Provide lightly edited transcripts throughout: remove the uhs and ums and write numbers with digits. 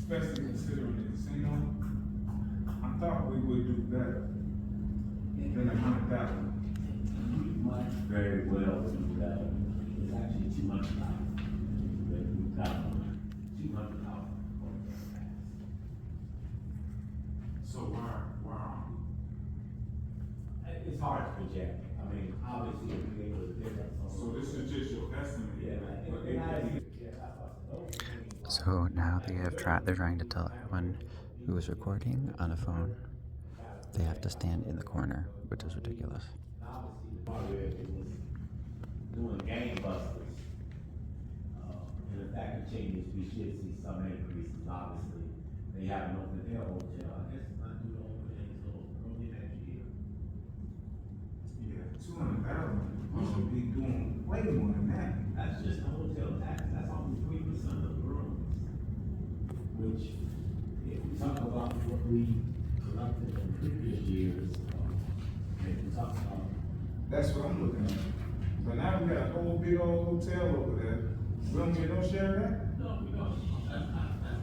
especially considering the casino, I thought we would do better than $100,000. You might very well do that. It's actually $200. We've got $200,000. So why? It's hard to project. I mean, obviously, if we was different. So this is just your estimate? So now they're trying to tell everyone who is recording on a phone they have to stand in the corner, which is ridiculous. Obviously, the part of it was doing gangbusters. And if that could change, we should see some increases, obviously. They have an open air hotel. I guess it's not due to open air until early next year. Yeah, 200,000. We should be doing way more than that. That's just the hotel tax. That's only 3% of the rooms. Which, if we talk about what we collected in previous years, if we talk about. That's what I'm looking at. So now we got a whole big old hotel over there. We don't get no share of that? No, we don't. That's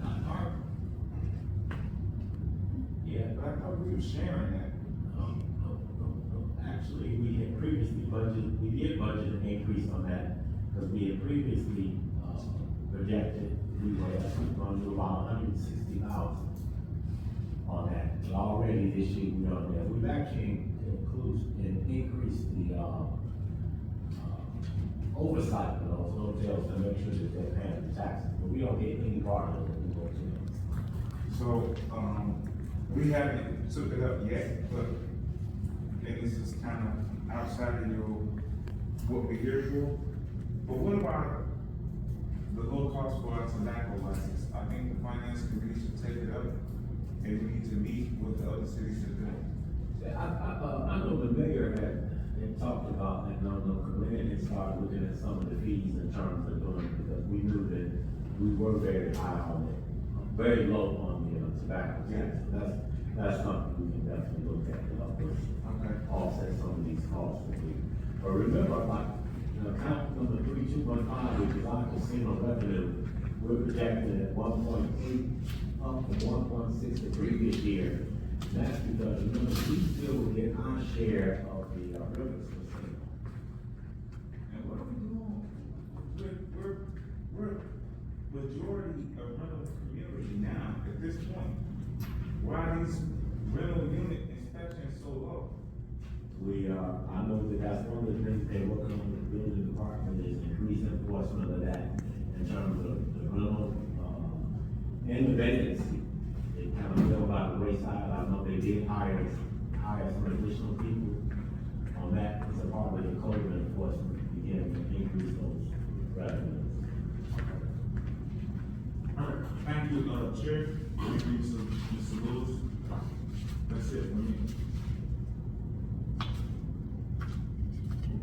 not hard. Yeah, But I thought we were sharing that. No. Actually, we had previously we did budget an increase on that, because we had previously, projected, we were going to do about $160,000 on that. But already this year, we've actually increased the, oversight for those hotels to make sure that they're paying the taxes, but we don't get any part of those hotels. So, we haven't took it up yet, but and this is kind of outside of what we're here for. But what about the low cost for our tobacco license? I think the finance committee should take it up, and we need to meet what the other cities are doing. I know the mayor had talked about, and no, Corinne had started looking at some of the fees in terms of doing, because we knew that we were very high on it, very low on the tobacco tax. That's something we can definitely look at to help us offset some of these costs. But remember, like, account number 3215, which is our casino revenue, we're projected at 1.8 up from 1.6 the previous year. And that's because, remember, we still will get our share of the Rivers casino. And what are we doing? We're majority a rental community now at this point. Why are these rental unit inspections so low? I know that's one of the things they're working on with the building department is increase enforcement of that in terms of the rental, and the vacancy. They kind of fell by the wayside. I know they did hire some additional people on that as a part of the code enforcement, again, to increase those revenues. All right, thank you, Chair. Thank you, Mr. Lewis. That's it for me.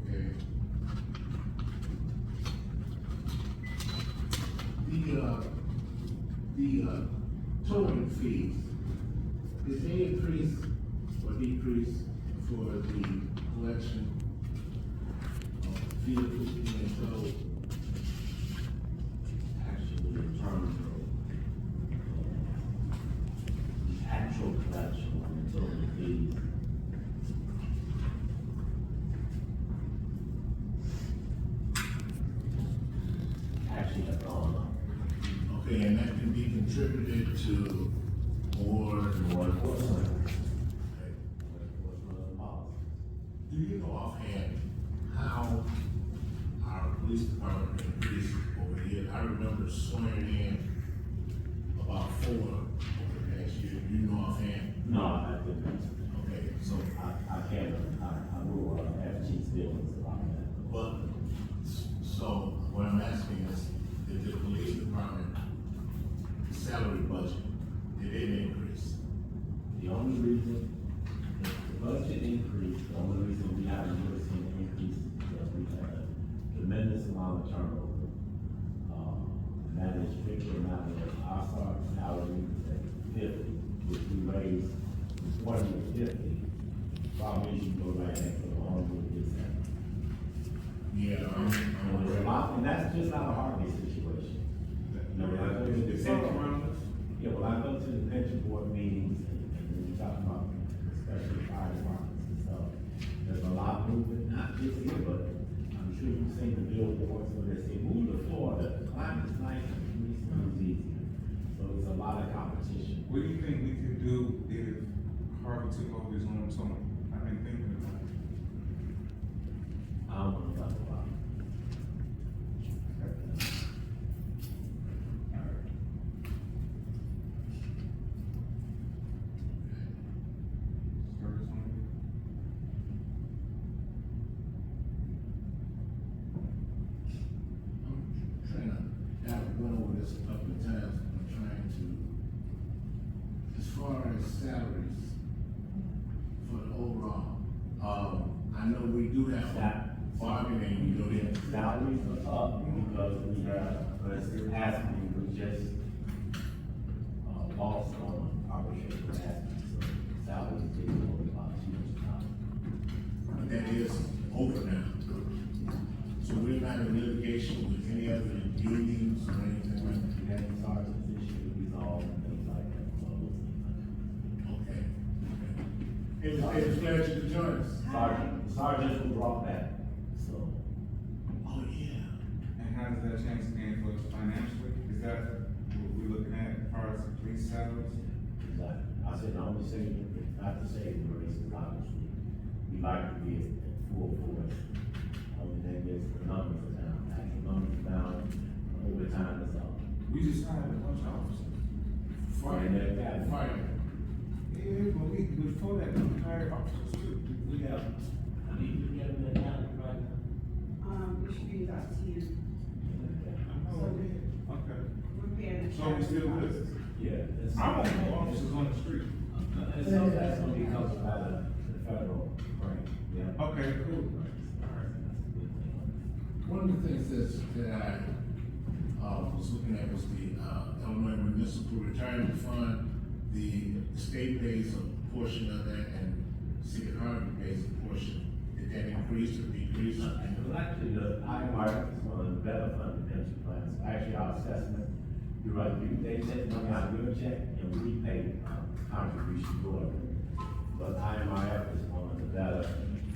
Okay. The towing fees, is they increase or decrease for the collection of vehicles being towed? Actually, in terms of the actual collection on the total fees. Actually have gone up. Okay, and that can be contributed to more. Enforcement. Okay. Enforcement of the policy. Do you know offhand how our police department increased over the years? I remember swearing in about 4 over the past year. Do you know offhand? No, I didn't. Okay, so, I can't, I will have chief's feelings about that. but, so what I'm asking is, did the police department salary budget, did it increase? The only reason, the budget increased, the only reason we haven't really seen an increase is because we've had a tremendous amount of turnover. And that is strictly not in our starting salary is at 50, which we raised from 40 to 50. Problem is you go right next to the home with this. Yeah, And that's just not a Harvey situation. It's all around us. Yeah, well, pension board meetings, and then we talk about especially fire departments and stuff. There's a lot of movement, not just here, but I'm sure you've seen the billboards where they say, move to Florida, the climate's nice, and the police is easy. So it's a lot of competition. What do you think we could do if Harvey took over his own song? I've been thinking about it. I don't want to talk about it. Start his own. I'm trying to, I've went over this a couple of times, I'm trying to, as far as salaries for the overall, I know we do have bargaining, you know, that. Salaries are up because we have, Mr. Aspen, we just, lost on arbitration Aspen, so salaries did go about $200. But that is over now. So we're not in litigation with any other unions or anything like We had the sergeant's issue resolved and things like that, so those things. that? Okay. It was glad you could join us. Sergeant was brought back, so. Oh, yeah. And how does that change things for us financially? Is that what we're looking at as far as the police salaries? Exactly. I said, the only saving, not the saving grace is obviously, we like to be at full force. Only thing is the numbers are down, actual numbers are down, overtime is up. We just hired a bunch of officers. Fire, And they're bad. fire. Yeah, but before that, we hired officers too. We have, I mean, we have an account right now. It should be about 10. Oh, yeah. Okay. We're paying the. So we still good? Yeah. it's- I want more officers on the street. And some of that's gonna be covered by the federal grant, yeah. Okay, cool. Alright, that's a good thing. One of the things that I, was looking at was the, Illinois Municipal Retirement Fund. The state pays a portion of that and city of Harvey pays a portion. Did that increase or decrease? Well, actually, the IMR is one of the better funded pension plans. Actually, our assessment, you're right, they take money out of your check and we pay contribution toward it. But IMRF is one of the better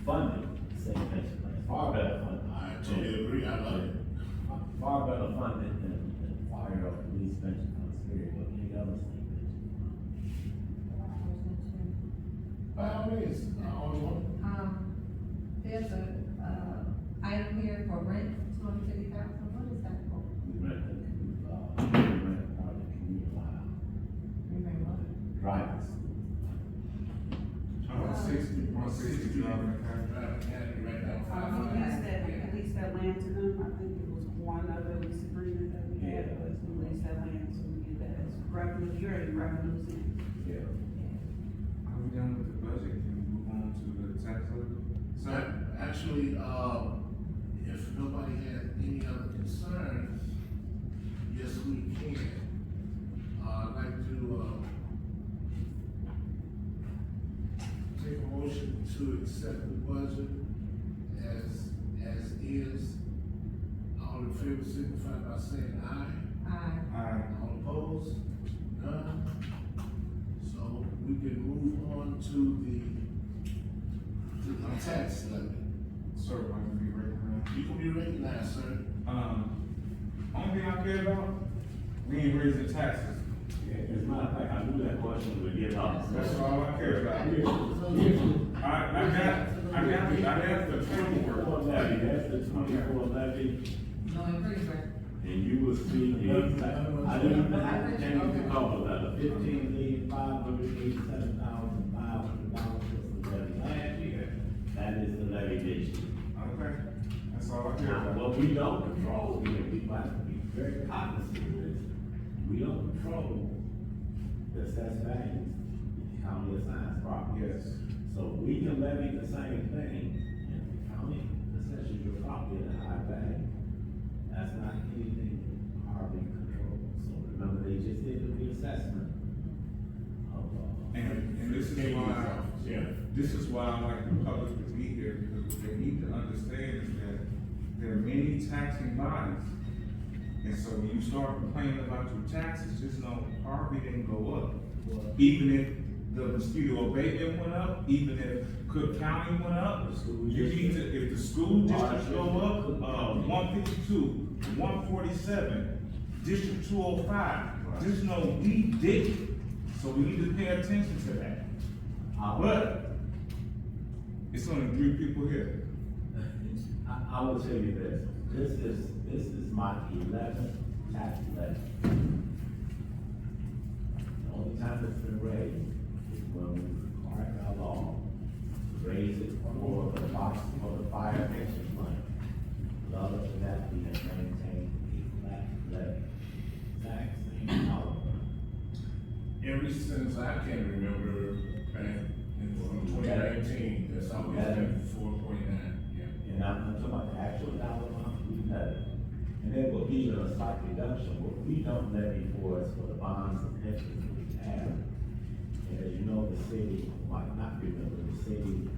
funded state pension plans, far better funded. I totally agree, I love it. Far better funded than fire or police pension funds, period, or any other state pension fund. By all means, Alderman. There's a, item here for rent, $250,000, what is that for? We rent the, part of the community line, Remember? drivers. One sixty driving a car. Right now. Release that land to them, I think it was one of the lease agreement that we had, Yeah. was to release that land, so we get that as revenue, you're already revenues in. Yeah. Are we done with the budget? Can we move on to the tax levy? So, Actually, if nobody has any other concerns, yes, we can. I'd like to, take a motion to accept the budget as is. All in favor signify by saying aye. aye. All opposed? None? So we can move on to the tax levy. Sir, I can be recognized. You can be recognized, sir. Only thing I care about, we ain't raising taxes. Yeah, as a matter of fact, I knew that question would get up. That's all I care about. I got the paperwork. Levy, that's the 24 levy, No increase, right? and you will see, I didn't have to change the cover letter, $15,587,500 was the levy last year, that is the levy this year. Okay, that's all I care Now, about. what we don't control, we have to be very cognizant of this, we don't control the assessed values, the county assigns property. Yes. So we can levy the same thing, and the county assesses your property at a high value. That's not anything Harvey controls. So remember, they just did the reassessment of, And this is why I like the public to be here, because what they need to understand is that there are many taxing bodies And so when you start complaining about your taxes, just know Harvey didn't go up. Even if the mosquito abatement went up, even if Cook County went up, you need to, if the school districts go up, 152, 147, District 205, just know we did it. So we need to pay attention to that. But it's only 3 people here. I will tell you this, this is my 11th tax levy. The only time it's been raised is when we require our law to raise it for the box, for the fire pension fund. But other than that, we have maintained a flat levy. Tax dollar. Ever since I can remember, back in 2019, that's always been 4.9, yeah. And I'm talking about the actual dollar amount we levy. And then we'll give you a slight reduction, what we don't levy for is for the bonds and pensions that we have. And as you know, the city, might not remember, the city,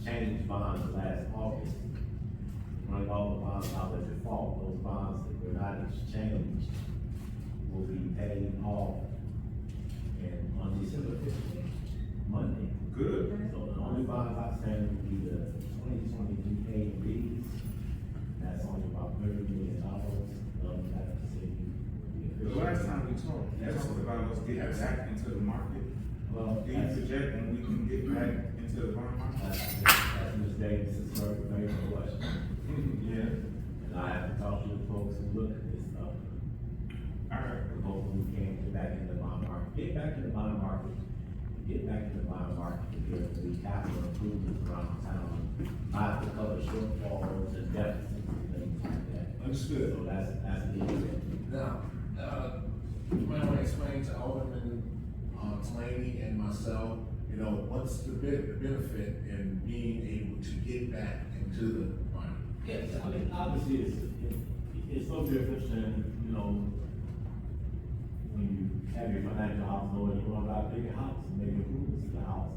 changed bonds last August. Running all the bonds out of default, those bonds that were not exchanged will be paid off. And on December 15th, Monday. Good. So the only bonds outstanding will be the 2023 A and Bs. That's only about $30 million. That the city will be The last time we talked about us getting back into the market. Well, Do you project when we can get back into the bond market? that's Ms. Davis's very favorite question. Yeah. And I have to talk to the folks who look at this stuff. All right. The folks who can get back in the bond market, get back in the bond market, get back in the bond market to get the capital improvements around town, not to cover shortfalls and deficits and things like that. Understood. So that's the intent. Now, you might want to explain to Alderman Slaney and myself, you know, what's the benefit in being able to get back into the market? Yes, I mean, obviously, it's no different than, you know, when you have your financial house, knowing you want to buy a bigger house and make improvements to the house.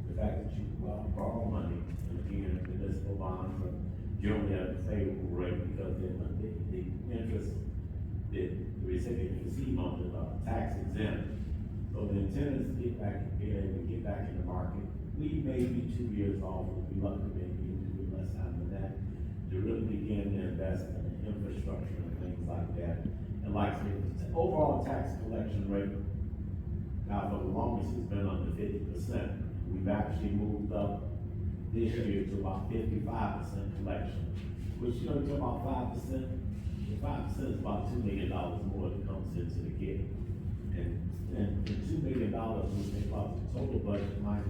The fact that you borrow money, and again, the municipal bonds are generally at a favorable rate because the interest that the recipient receive on the tax exempt. So the intent is to get back, being able to get back in the market. We may be 2 years off, if we lucky, maybe even less time than that, to really begin to invest in infrastructure and things like that. And like, I said, the overall tax collection rate, now for the longest, has been under 50%. We've actually moved up this year to about 55% collection, which, you know, you talk about 5%, the 5% is about $2 million more that comes into the gift. And $2 million, when you think about the total budget minus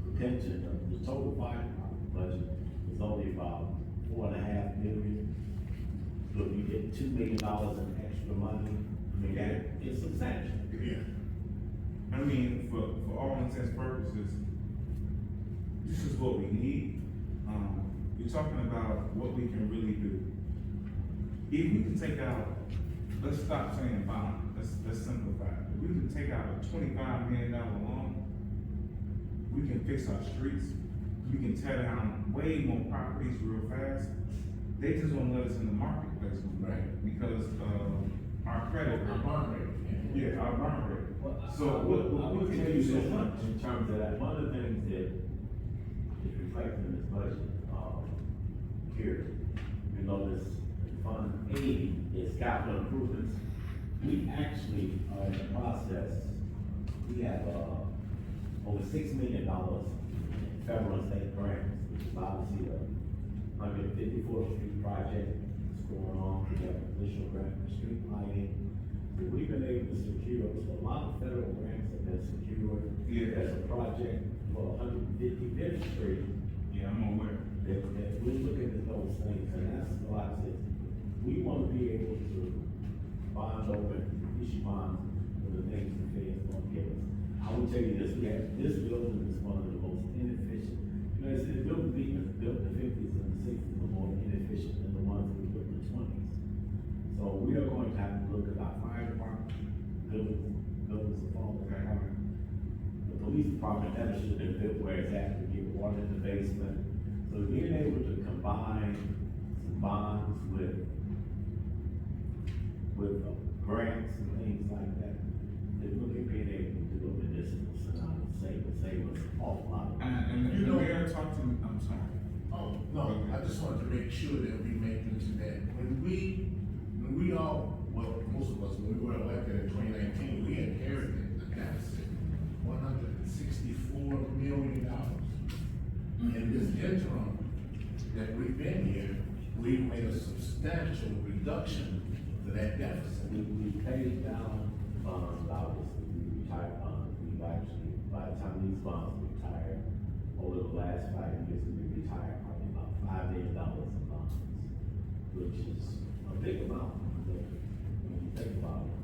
the pension, the total fire department budget is only about $4.5 million. So if you get $2 million in extra money, I mean, it's substantial. Yeah. I mean, for all intents and purposes, this is what we need. You're talking about what we can really do. If we can take out, let's stop saying bond, let's simplify it. If we can take out a $25 million loan, we can fix our streets, we can tear down way more properties real fast. They just won't let us in the marketplace, Right. because, our credit. Our bond rate. Yeah, our bond rate. So I what will we tell can you do this so much much. in terms of that, one of the things that is reflected in this budget, here, you notice Fund 80 is capital improvements. We actually are in the process, we have, over $6 million in federal and state grants, which is obviously the 154th Street project that's going on. We have additional grant for street lighting. So we've been able to secure, so a lot of federal grants have been secured. Yeah. There's a project for 155th Street Yeah, I'm aware. that we're looking at those things, and that's a lot of it. We want to be able to bond over, issue bonds for the things the feds want to give us. I will tell you this, this building is one of the most inefficient, you know, it's building being built in the 50s and the 60s are more inefficient than the ones we built in the 20s. So we are going to have to look at our fire department, buildings are falling apart. The police department never should have been built where it's at, to get water in the basement. So being able to combine some bonds with with grants and things like that, they look at being able to do a medicinal center, I would say, would save us an awful lot of money. And You the know- mayor talked to me, I'm sorry. Oh, no, I just wanted to make sure that we make mention that when we all, well, most of us, when we were elected in 2019, we inherited a deficit, $164 million. In this interim that we've been here, we've made a substantial reduction to that deficit. We paid down bonds, obviously, we retired bonds, we've actually, by the time these bonds retired, over the last 5 years, we retired probably about $5 million in bonds, which is a big amount, when you think about it.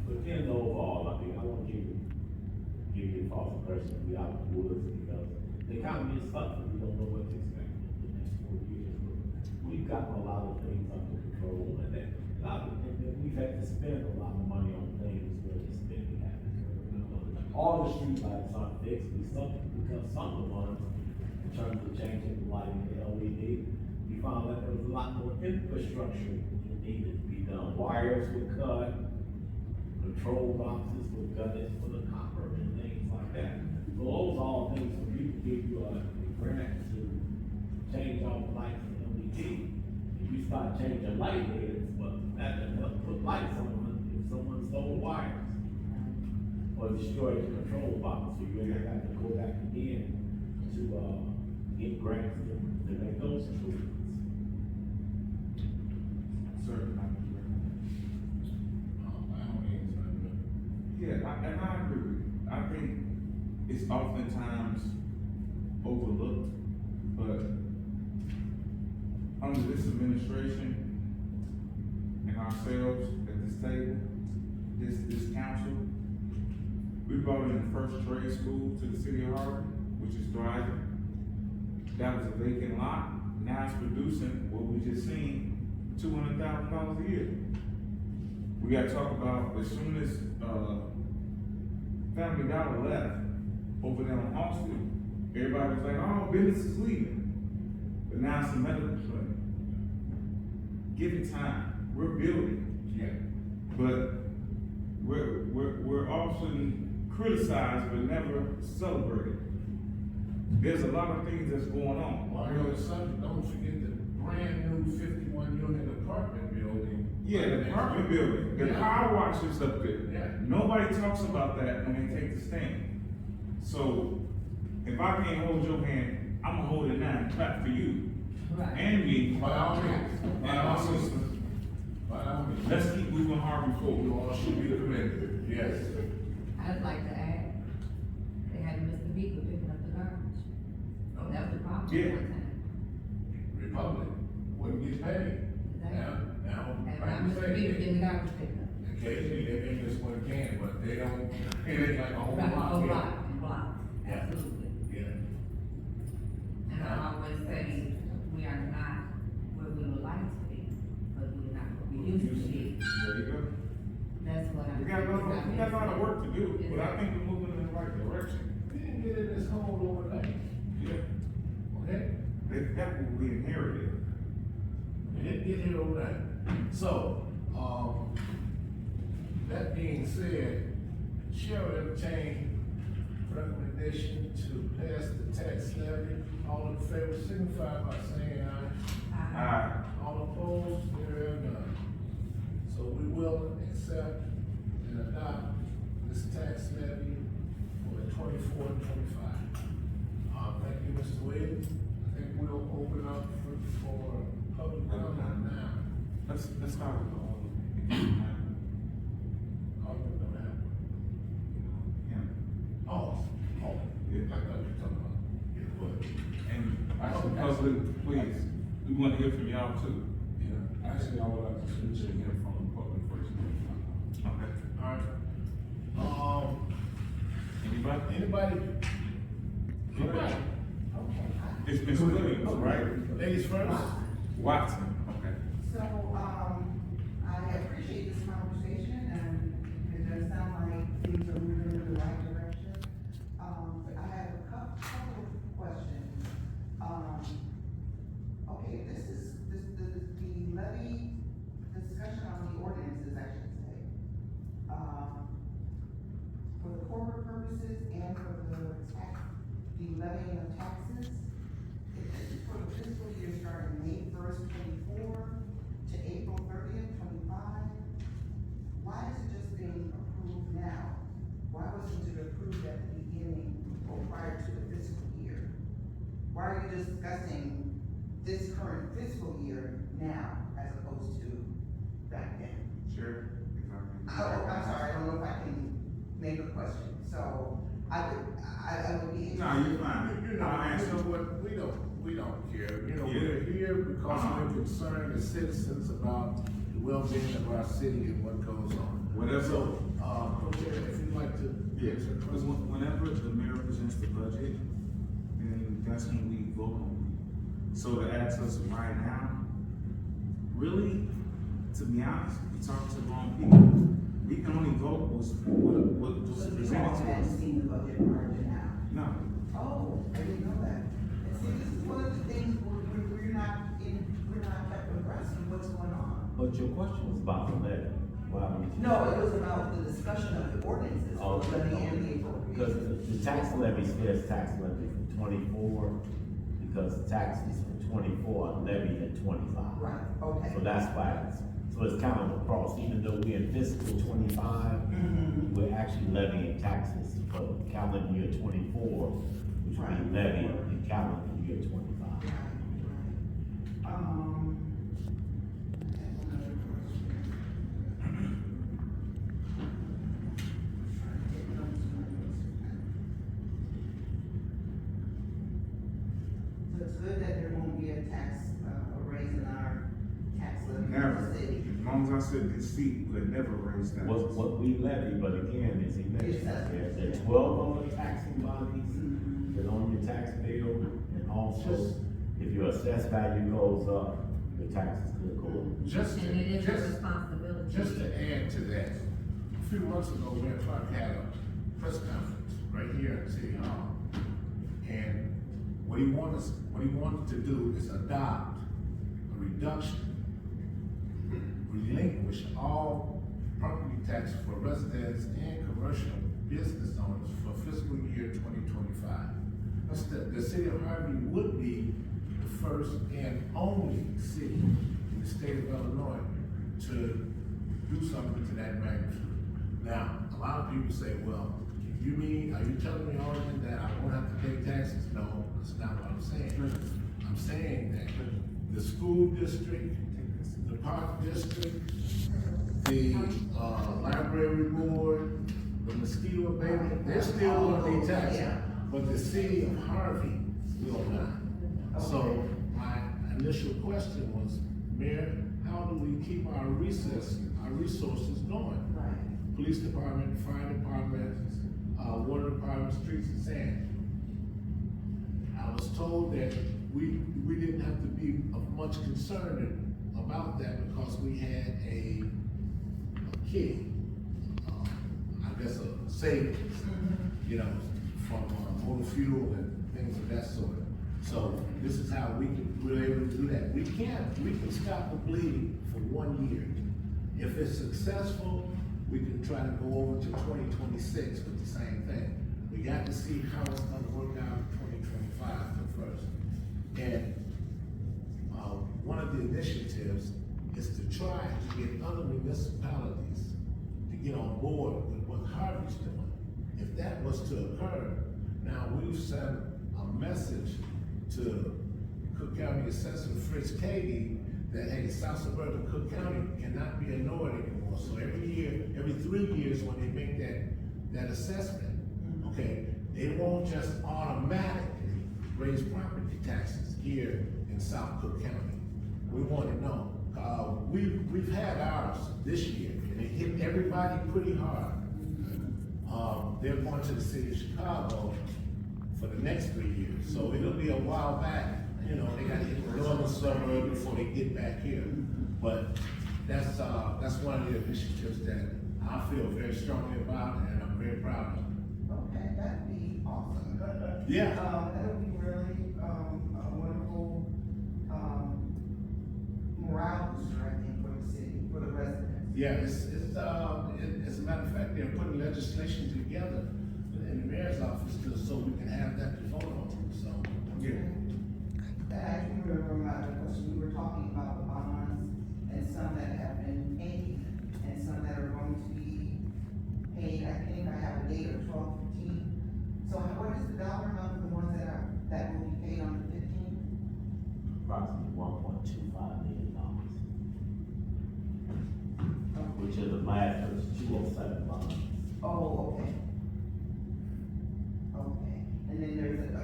But then overall, I mean, I won't give you a false impression, we out of the woods, because the economy is suffering, we don't know what to expect in the next 4 years. But we've gotten a lot of things under control, and then, we've had to spend a lot of money on things where the spending happens. All the street lights aren't fixed, because some of the ones, in terms of changing the lighting, the LED, we found that there was a lot more infrastructure that needed to be done. Wires were cut, control boxes were gutted for the copper and things like that. So those are all things when people give you a grant to change all the lights in LED. If you start changing light heads, well, that doesn't help put lights on if someone stole wires or destroyed the control box, so you have to go back again to get grants to make those improvements. Sir, By all means, yeah, and I agree with you. I think it's oftentimes overlooked, but under this administration and ourselves at this table, this council, we brought in the first trade school to the city of Harvey, which is thriving. That was a vacant lot, now it's producing what we just seen, $200,000 a year. We gotta talk about, as soon as, Family Dollar left over there on Austin, everybody was like, oh, business is leaving. But now it's a medical clinic. Give it time, we're building. yeah. But we're often criticized but never celebrated. There's a lot of things that's going on. While you're on the subject, don't forget the brand new 51 unit apartment building. Yeah, the apartment building, the Yeah. car wash is up there. Yeah. Nobody talks about that when they take the stand. So, if I can't hold your hand, I'm gonna hold it now and clap for you Right. and me. By all means, And by our all means, sisters. by all means. Let's keep moving Harvey You forward. all should be commended, yes. I'd like to add, they had Mr. Beaker picking up the garbage. That was the problem Yeah. one time. Republic wouldn't get paid. Now, And now like you Mr. say, Beaker getting the garbage picked up. occasionally they make this one can, but they don't, it ain't like a whole Right, lot. a yeah. block, Yeah. absolutely. Yeah. And I always say, we are not where we would like to be, but we're not where we used to be. There you go. That's what I'm. We got a lot of work to do, but I think we're moving in the right direction. We didn't get in this hole overnight, Yeah. okay? That's what we inherited. We didn't get here overnight. So, that being said, Chair will entertain recommendation to pass the tax levy. All in favor signify by saying aye. All opposed, there are none. So we will accept and adopt this tax levy for the 24-25. Thank you, Mr. Williams. I think we'll open up for public comment now. Let's start with all Alderman Donato. yeah. Oh, Yeah. I thought you were talking about, yeah, what? And actually, public, please, we want to hear from y'all too. Yeah, actually, I would like to switch it here from the public first. Okay. All right. Anybody? Anybody? Anybody? It's Ms. Williams, right? Ladies first? Watson, okay. So, I appreciate this conversation, and it does sound like things are moving in the right direction. But I have a couple of questions. Okay, the levy discussion on the ordinance is actually services and for the levying of taxes. This is for the fiscal year starting May 1st, 24 to April 30th, 25. Why is it just being approved now? Why wasn't it approved at the beginning or prior to the fiscal year? Why are you discussing this current fiscal year now as opposed to back then? Sure. Oh, I'm sorry, I don't know if I can make a question, so I would be. No, you're fine. You know, I'll answer. what, we don't care, Yeah. we're here because we're concerned as citizens about the well-being of our city and what goes on. Whatever. So, Chair, if you'd like to. Yeah, because whenever the mayor presents the budget, then that's when we vote on it. So to ask us right now, really, to be honest, we talk to the wrong people. We can only vote what was So you all presented to hadn't us. seen the budget prior to now? No, Oh, I didn't know that. And see, this is one of the things we're not kept abreast of what's going on. But your question was about the levy. Why would you? No, it was about the discussion of the ordinances, Oh, the levy and the because appropriation. the tax levy says tax levy for 24, because taxes for 24 are levied in 25. Right, okay. So that's why it's kind of across, even though we're in fiscal 25, Mhm. we're actually levying taxes for calendar year 24, which will Right. be levied in calendar year 25. Right, right. I have another question. So it's good that there won't be a raise in our tax levy in never. the city. As long as I sit in this seat, we'll never raise that. What we levy, but again, as he mentioned, Yes, there are 12 other taxing bodies that on your tax bill, and also, if your assessed value goes up, your taxes could go up. Just And it is a to, responsibility. just to add to that, a few months ago, Mayor Clark had a press conference right here at City Hall. And what he wanted to do is adopt a reduction, relinquish all property tax for residents and commercial business owners for fiscal year 2025. The city of Harvey would be the first and only city in the state of Illinois to do something to that magnitude. Now, a lot of people say, well, are you telling me, Alderman, that I won't have to pay taxes? No, that's not what I'm saying. I'm saying that the school district, the park district, the, library board, the mosquito abatement, they're still gonna be taxed. But the city of Harvey will not. So my initial question was, Mayor, how do we keep our resources going? Right. Police department, fire department, water department, streets and sand. I was told that we didn't have to be of much concern about that because we had a key, I guess a savings, you know, from motor fuel and things of that sort. So this is how we're able to do that. We can stop the bleeding for 1 year. If it's successful, we can try to go over to 2026 with the same thing. We got to see how it's gonna work out in 2025 first. And, one of the initiatives is to try to get other municipalities to get on board with what Harvey's doing. If that was to occur, now we've sent a message to Cook County Assessor Fritz Cady that, hey, South Suburban Cook County cannot be ignored anymore. So every year, every 3 years, when they make that assessment, okay, they won't just automatically raise property taxes here in South Cook County. We want to know. We've had ours this year, and it hit everybody pretty hard. They're going to the city of Chicago for the next 3 years, so it'll be a while back. You know, they gotta hit the northern suburb before they get back here. But that's one of the initiatives that I feel very strongly about and I'm very proud of. Okay, that'd be awesome. Yeah. That would be really, a wonderful, morale booster, I think, for the city, for the residents. Yeah, as a matter of fact, they're putting legislation together, and the so we can have that to vote on, so. Yeah. I do remember my other question, you were talking about the bonds and some that have been paid and some that are going to be paid. I think I have a date of 12/15. So what is the dollar amount of the ones that will be paid on the 15th? Approximately $1.25 million. Which is the last of 207 bonds. Oh, okay. Okay, and then there's an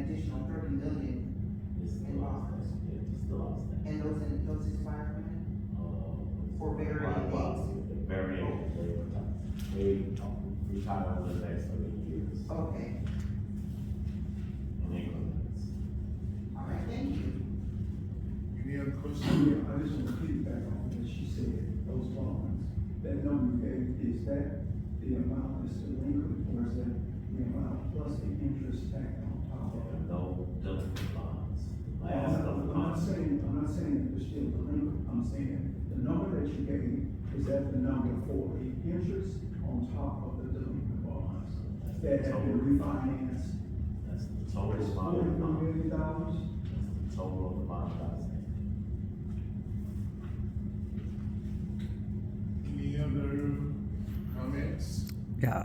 additional 30 million It's in still bonds. outstanding. Yeah, it's still outstanding. And those expire when? For varying dates. Varying, they retire over the next 30 years. Okay, In increments. all right, thank you. Any other questions? Yeah, I just want to piggyback on what she said, those bonds. That number you gave, is that the amount that's delinquent, or is that the amount plus the interest back on top of it? No delinquent bonds. Last of the I'm not bonds. saying that they're still delinquent, I'm saying the number that you gave, is that the number for the interest on top of the delinquent bonds? That have been refinanced? That's the total It's bond. $43 million? That's the total of the bond outstanding. Any other comments? Yeah,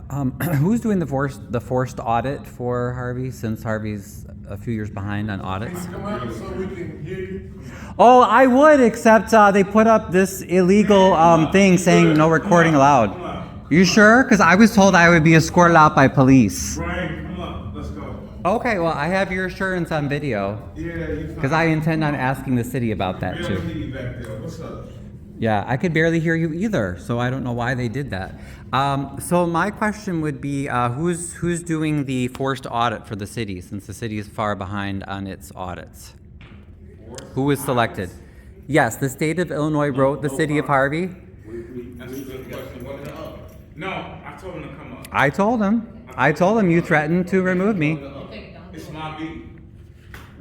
who's doing the forced audit for Harvey, since Harvey's a few years behind on audits? Come out so we can hear you. Oh, I would, except they put up this illegal thing saying no recording allowed. You sure? Because I was told I would be escorted out by police. Brian, come up, let's go. Okay, well, I have your assurance on video, Yeah, you fine. because I intend on asking the city about that We don't too. hear you back there, what's up? Yeah, I could barely hear you either, so I don't know why they did that. So my question would be, who's doing the forced audit for the city, since the city is far behind on its audits? Who was selected? Yes, the state of Illinois wrote the city of Harvey. That's a good question, what the hell? No, I told him to come up. I told him you threatened to remove me. It's my beat.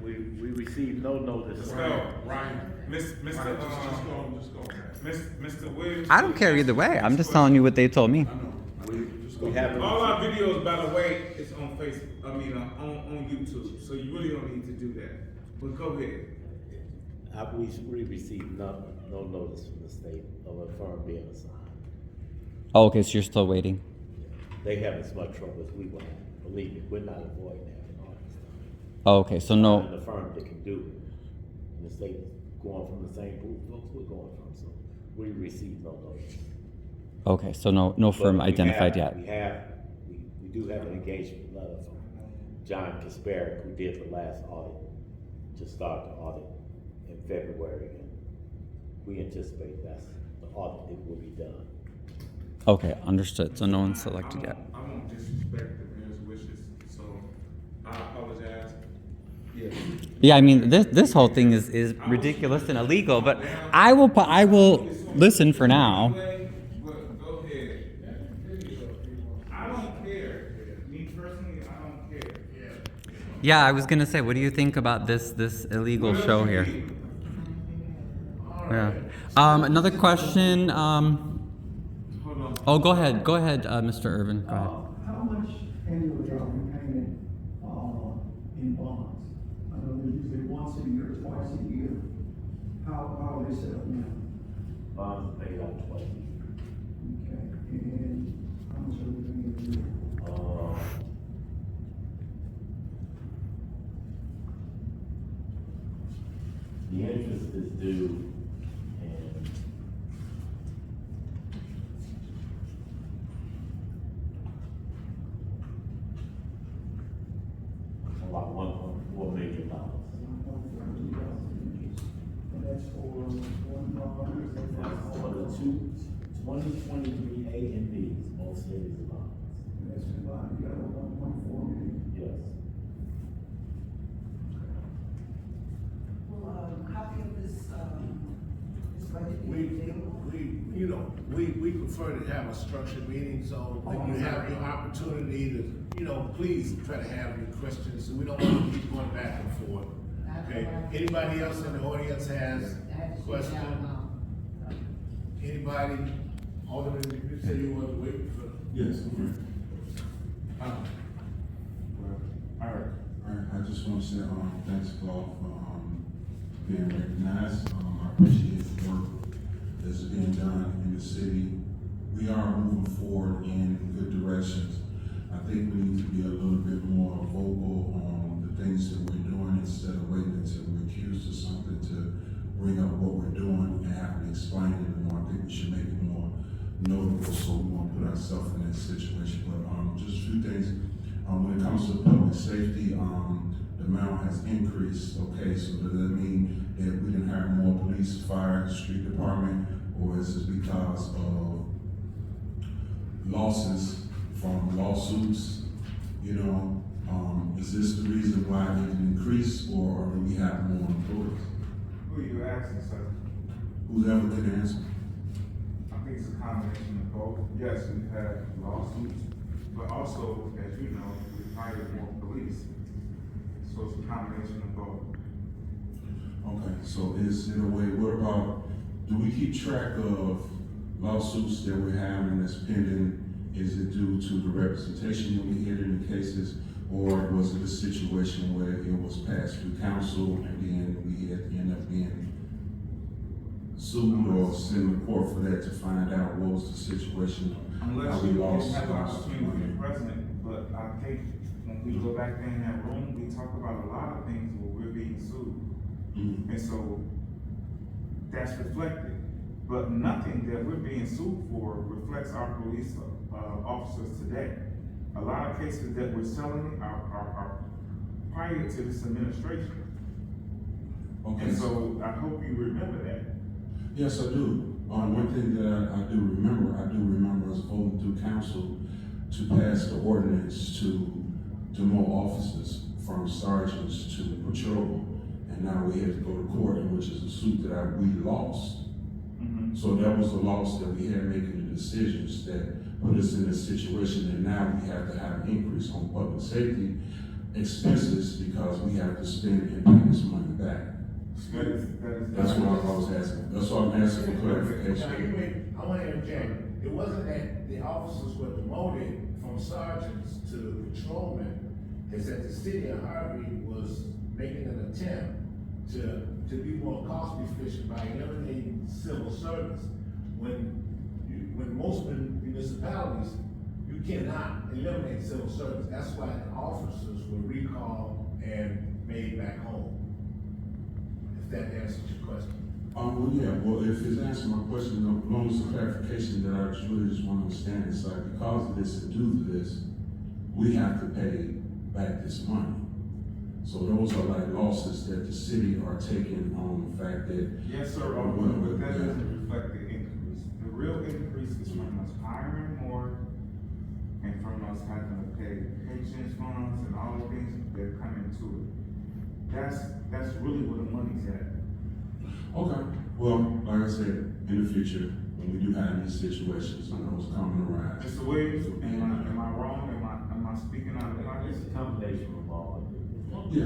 We received no notice. Let's go, Ryan. Just go. Mr. Williams. I don't care either way, I'm just telling you what they told me. We haven't. All our videos, by the way, is on Facebook, on YouTube, so you really don't need to do that. But go ahead. We received no notice from the state of a firm being assigned. Oh, okay, so you're still waiting. They have as much trouble as we will have. Believe me, we're not avoiding having all this stuff. Oh, okay, so no, And the firm that can do it. And the state is going from the same pool folks we're going from, so we received no notice. okay, so no firm But we identified have- yet. We do have an engagement letter from John Kasparic, who did the last audit, to start the audit in February, and we anticipate that's the audit that will be done. Okay, understood, so no one's selected yet. I won't disrespect the mayor's wishes, so I apologize. Yeah. Yeah, I mean, this whole thing is ridiculous and illegal, but I will listen for now. But go ahead. I don't care. Me personally, I don't care. Yeah, I was gonna say, what do you think about this illegal show here? Yeah. Another question. Hold on. Oh, go ahead, Mr. Irvin. Go ahead. How much annually are we paying, in bonds? I know they're usually once a year, twice a year. How are they set up now? Bonds are paid out twice a year. Okay, and how much are we paying a year? The interest is due in about $1.4 million. And that's for one bond, is that That's for the 2023 A and B's, both series of bonds. And that's combined together, 1.4 million. Yes. Well, copy of this budget We, be available? we prefer to have a structured meeting, so when you have your opportunity to, please try to have your questions, so we don't want to keep going back and forth. Okay, anybody else in the audience has a question? Anybody? Alderman, you said you want to wait for? Yes. want to say, thanks, Paul, for, being recognized. I appreciate the work that's being done in the city. We are moving forward in good directions. I think we need to be a little bit more vocal on the things that we're doing instead of waiting until we're accused of something to bring up what we're doing and have to explain it more. I think we should make it more notable, so we won't put ourselves in that situation. But, just a few things. When it comes to public safety, the amount has increased, okay, so does that mean that we can hire more police, fire, street department, or is it because of losses from lawsuits? You know, is this the reason why it increased, or do we have more employees? Who are you asking, sir? Whoever can answer. I think it's a combination of both. Yes, we've had lawsuits, but also, as you know, we've hired more police. So it's a combination of both. Okay, so is in a way, what about, do we keep track of lawsuits that we're having that's pending? Is it due to the representation that we get in the cases, or was it a situation where it was passed through council and then we had end up being sued or sent to court for that to find out what was the situation? Unless how we you lost have the lost opportunity to money. be present, but I think when we go back there in that room, we talk about a lot of things where we're being sued. Mhm. And so that's reflected. But nothing that we're being sued for reflects our police officers today. A lot of cases that we're selling are prior to this administration. Okay. And so I hope you remember that. Yes, I do. One thing that I do remember us voting through council to pass the ordinance to more officers, from sergeants to patrol. And now we have to go to court, in which is a suit that we lost. So that was the loss that we had making the decisions that put us in a situation that now we have to have an increase on public safety expenses because we have to spend and pay this money back. That's what I was asking. That's what I'm asking for clarification. I want to interject. It wasn't that the officers were demoted from sergeants to patrolmen. It's that the city of Harvey was making an attempt to be more cost efficient by eliminating civil service. When most municipalities, you cannot eliminate civil service. That's why the officers were recalled and made back home. If that answers your question. Well, yeah, well, if it's answering my question, as long as the clarification that I just want to understand is like, because of this and due to this, we have to pay back this money. So those are like losses that the city are taking on the fact that. Yes, sir, but that doesn't reflect the increase. The real increase is from us hiring more and from us having to pay pensions funds and all the things that come into it. That's really where the money's at. Okay, well, like I said, in the future, when we do have these situations, I know it's coming around. Mr. Williams, am I wrong? Am I speaking out of pocket? It's a combination of all. Yeah.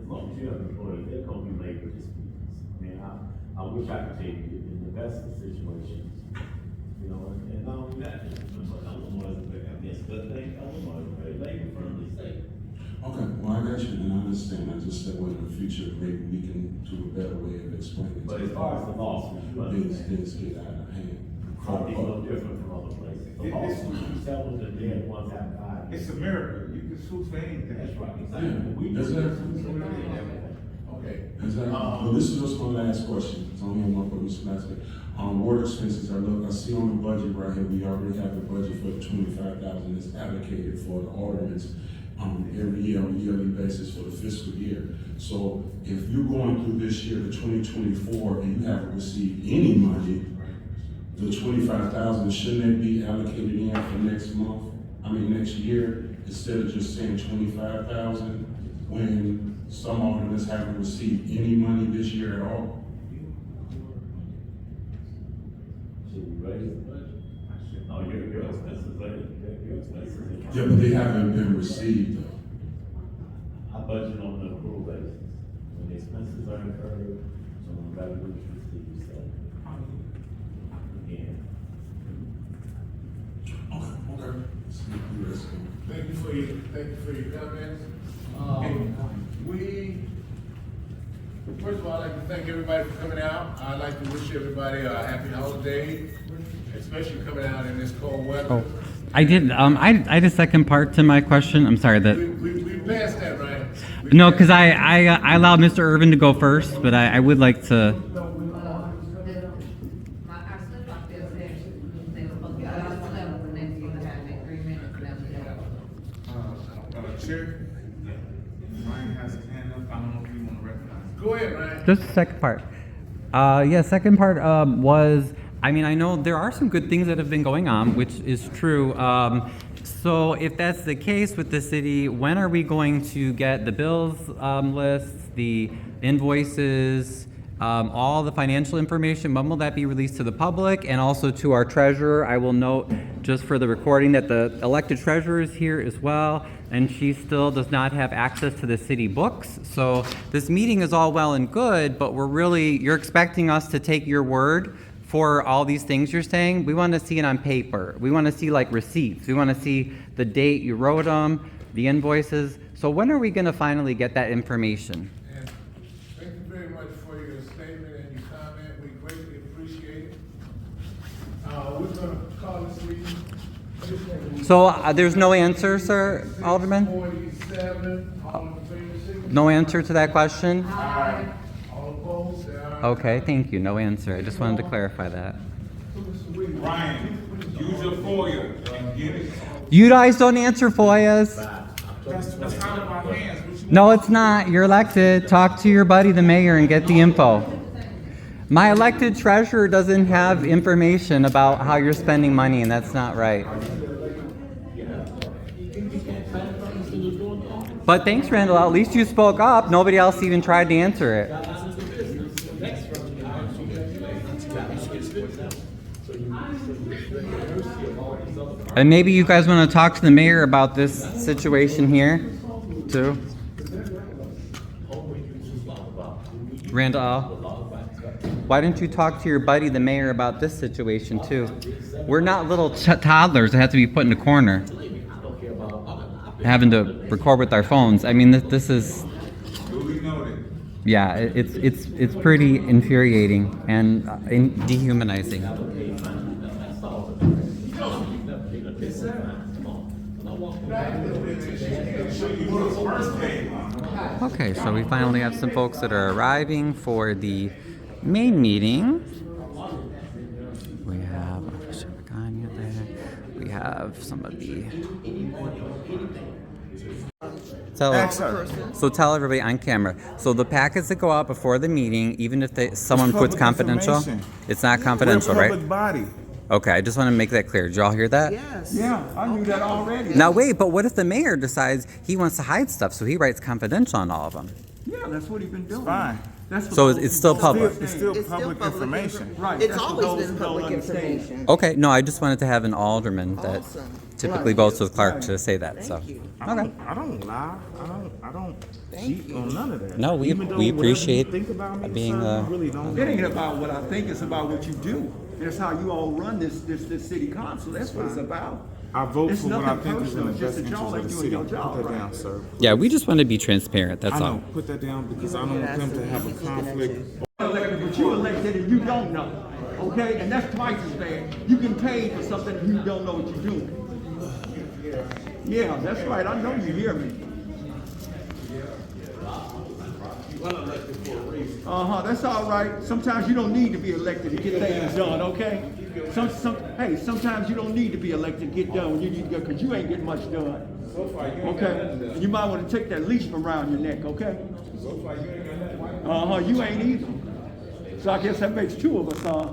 As long as you have employees, they're gonna be labor disputes. I mean, I wish I could take you in the best of situations, you know, and not only that, Illinois is, I guess, good thing, Illinois is a very labor friendly state. Okay, well, I got you, and I understand. I just said, well, in the future, maybe we can do a better way of explaining. But as far as the lawsuits, you understand. Things get out of hand. Harvey's no different from other places. The lawsuits, you tell them that they're the ones that died. It's America. You can sue for anything. That's right, Yeah, exactly. We do exactly. Okay. Exactly. Well, this is just my last question. It's only one for Mr. Master. Water expenses, I see on the budget right here, we already have the budget for the 25,000 that's allocated for the ordinance every year on a yearly basis for the fiscal year. So if you're going through this year, the 2024, and you haven't received any money, the 25,000, shouldn't that be allocated in for next month? Next year, instead of just saying 25,000, when some ordinance haven't received any money this year at all? Should we raise the budget? No, your expenses, your expenses. Yeah, but they haven't been received though. I budget on an accrual basis. When the expenses are incurred, so when revenue is received, so. Again. Okay, Thank you for your comments. First of all, I'd like to thank everybody for coming out. I'd like to wish everybody a happy holiday, especially coming out in this cold weather. Oh, I did. I had a second part to my question. I'm sorry that. We passed that, right? No, because I allowed Mr. Irvin to go first, but I would like to. Our slip up there said they were supposed to be on the level, and then you have an agreement, Chair, Ryan has his hand up. I don't know if you want to recognize. Go ahead, Ryan. Just the second part. Yeah, second part was, I mean, I know there are some good things that have been going on, which is true. So if that's the case with the city, when are we going to get the bills lists, the invoices, all the financial information? When will that be released to the public and also to our treasurer? I will note just for the recording that the elected treasurer is here as well, and she still does not have access to the city books. So this meeting is all well and good, but you're expecting us to take your word for all these things you're saying. We want to see it on paper. We want to see like receipts. We want to see the date you wrote them, the invoices. So when are we going to finally get that information? And thank you very much for your statement and your comment. We greatly appreciate it. We're gonna call this meeting. So there's no answer, sir, Alderman? 47, all in favor, signify. No answer to that question? All opposed, say aye. Okay, thank you. No answer. I just wanted to clarify that. Ryan, use your FOIA and get it. You guys don't answer FOIAs. That's out of our hands. What you No, it's not. You're elected. Talk to your buddy, the mayor, and get the info. My elected treasurer doesn't have information about how you're spending money, and that's not right. But thanks, Randall. At least you spoke up. Nobody else even tried to answer it. And maybe you guys want to talk to the mayor about this situation here, too. Randall, why didn't you talk to your buddy, the mayor, about this situation, too? We're not little toddlers that have to be put in a corner, having to record with our phones. I mean, this is, duly noted. yeah, it's pretty infuriating and dehumanizing. Okay, so we finally have some folks that are arriving for the main meeting. We have we have somebody. So tell everybody on camera. So the packets that go out before the meeting, even if someone puts confidential, it's not confidential, We're a right? public body. Okay, I just want to make that clear. Did y'all hear that? Yes. Yeah, I knew that already. Now wait, but what if the mayor decides he wants to hide stuff, so he writes confidential on all of them? Yeah, that's what he's been doing. Fine. That's what So those it's still people public. saying. It's still public information. Right. It's that's what always those been who don't public understand. information. Okay, no, I just wanted to have an alderman that Awesome. typically votes with Clark to say that, so. Thank you. Okay. I don't lie. I don't Thank cheat on none of that. No, we Even though appreciate whatever you think about me, being, son, I really don't. It ain't about what I think, it's about what you do. That's how you all run this city council. That's what it's about. I vote It's for what I nothing think is in the personal, it's just best that y'all interest of ain't the doing city. your Put job that right. down, sir. Yeah, we just want to be transparent, that's I all. know. Put that down because I don't want them to have a conflict. Elected, but you elected and you don't know. Okay? And that's twice as bad. You can pay for something and you don't know what you're doing. Yeah, that's right. I know you hear me. That's all right. Sometimes you don't need to be elected to get things done, okay? Hey, sometimes you don't need to be elected to get done when you need to go, because you ain't getting much done. Okay? You might want to take that leash from around your neck, okay? You ain't either. So I guess that makes two of us, huh?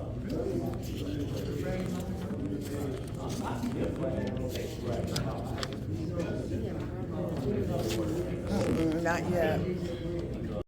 Not yet.